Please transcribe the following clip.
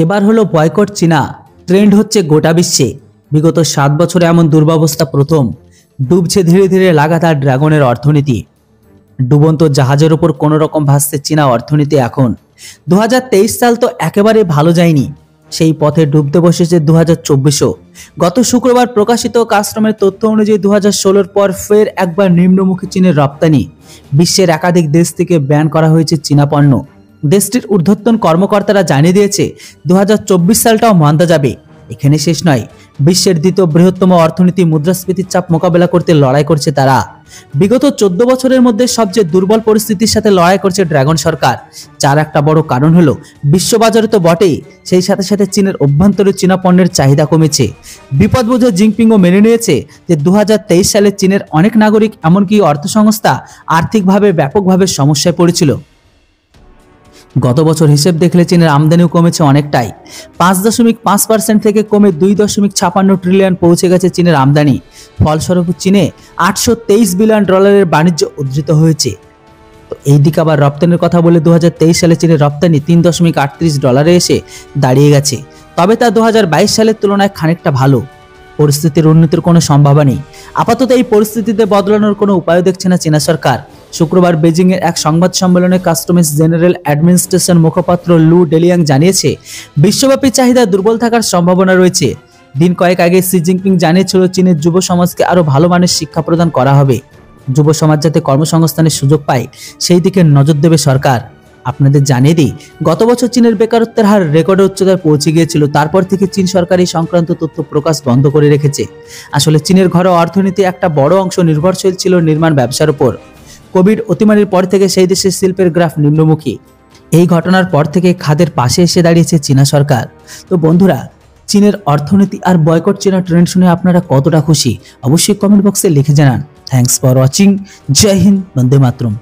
এবার হলো বয়কট চীনা, ট্রেন্ড হচ্ছে গোটা বিশ্বে। বিগত 7 বছরে এমন দুর্ব্যবস্থা প্রথম। ডুবছে ধীরে ধীরে লাগাতার ড্রাগনের অর্থনীতি। ডুবন্ত জাহাজের উপর কোনো রকম ভাসছে চীনা অর্থনীতি এখন। 2023 সাল তো একেবারে ভালো যায়নি, সেই পথে ডুবতে বসেছে 2024ও। গত শুক্রবার প্রকাশিত কাস্টমের তথ্য অনুযায়ী 2016-র পর ফের একবার নিম্নমুখী চীনের রপ্তানি। বিশ্বের একাধিক দেশ থেকে ব্যান করা হয়েছে চীনা পণ্য। দেশটির ঊর্ধ্বতন কর্মকর্তারা জানিয়ে দিয়েছে 2024 সালটাও মান্দা যাবে। এখানে শেষ নয়, বিশ্বের দ্বিতীয় বৃহত্তম অর্থনীতি মুদ্রাস্ফীতির চাপ মোকাবেলা করতে লড়াই করছে তারা। বিগত 14 বছরের মধ্যে সবচেয়ে দুর্বল পরিস্থিতির সাথে লড়াই করছে ড্রাগন সরকার। যার একটা বড় কারণ হলো বিশ্ববাজারে তো বটেই, সেই সাথে সাথে চীনের অভ্যন্তরে চীনা পণ্যের চাহিদা কমেছে। বিপদ বুঝে জিনপিংও মেনে নিয়েছে যে 2023 সালে চীনের অনেক নাগরিক এমনকি অর্থসংস্থা আর্থিকভাবে ব্যাপকভাবে সমস্যায় পড়েছিল। গত বছর হিসেব দেখলে চীনের আমদানিও কমেছে অনেকটাই। 5.5% থেকে কমে 2.56 ট্রিলিয়ন পৌঁছে গেছে চীনের আমদানি। ফলস্বরূপ চীনে $823 বিলিয়ন বাণিজ্য উদ্ধৃত হয়েছে। তো এই দিকে আবার রপ্তানির কথা বলে 2023 সালে চীনের রপ্তানি $3.38 এসে দাঁড়িয়ে গেছে। তবে তা 2022 সালের তুলনায় খানিকটা ভালো। পরিস্থিতির উন্নতির কোনো সম্ভাবনা নেই। আপাতত এই পরিস্থিতিতে বদলানোর কোনো উপায় দেখছে না চীনা সরকার। শুক্রবার বেজিংয়ের এক সংবাদ সম্মেলনে কাস্টমস জেনারেল অ্যাডমিনিস্ট্রেশন মুখপাত্র লু ডেলিয়াং জানিয়েছে, বিশ্বব্যাপী চাহিদা দুর্বল থাকার সম্ভাবনা রয়েছে। দিন কয়েক আগে শি জিনপিং জানিয়েছিল চীনের যুব সমাজকে আরও ভালো মানের শিক্ষা প্রদান করা হবে। যুব সমাজ যাতে কর্মসংস্থানের সুযোগ পায় সেই দিকে নজর দেবে সরকার। আপনাদের জানিয়ে দিই, গত বছর চীনের বেকারত্বের হার রেকর্ড উচ্চতায় পৌঁছে গিয়েছিল। তারপর থেকে চীন সরকার এই সংক্রান্ত তথ্য প্রকাশ বন্ধ করে রেখেছে। আসলে চীনের ঘরোয়া অর্থনীতি একটা বড় অংশ নির্ভরশীল ছিল নির্মাণ ব্যবসার উপর। কোভিড অতিমারির পর থেকে সেই দেশের শিল্পের গ্রাফ নিম্নমুখী। এই ঘটনার পর থেকে খাদের পাশে এসে দাঁড়িয়েছে চীনা সরকার। তো বন্ধুরা, চীনের অর্থনীতি আর বয়কট চীনা ট্রেন্ড শুনে আপনারা কতটা খুশি অবশ্যই কমেন্ট বক্সে লিখে জানান। Thanks for watching. জয় হিন্দ, বন্দে মাতরম।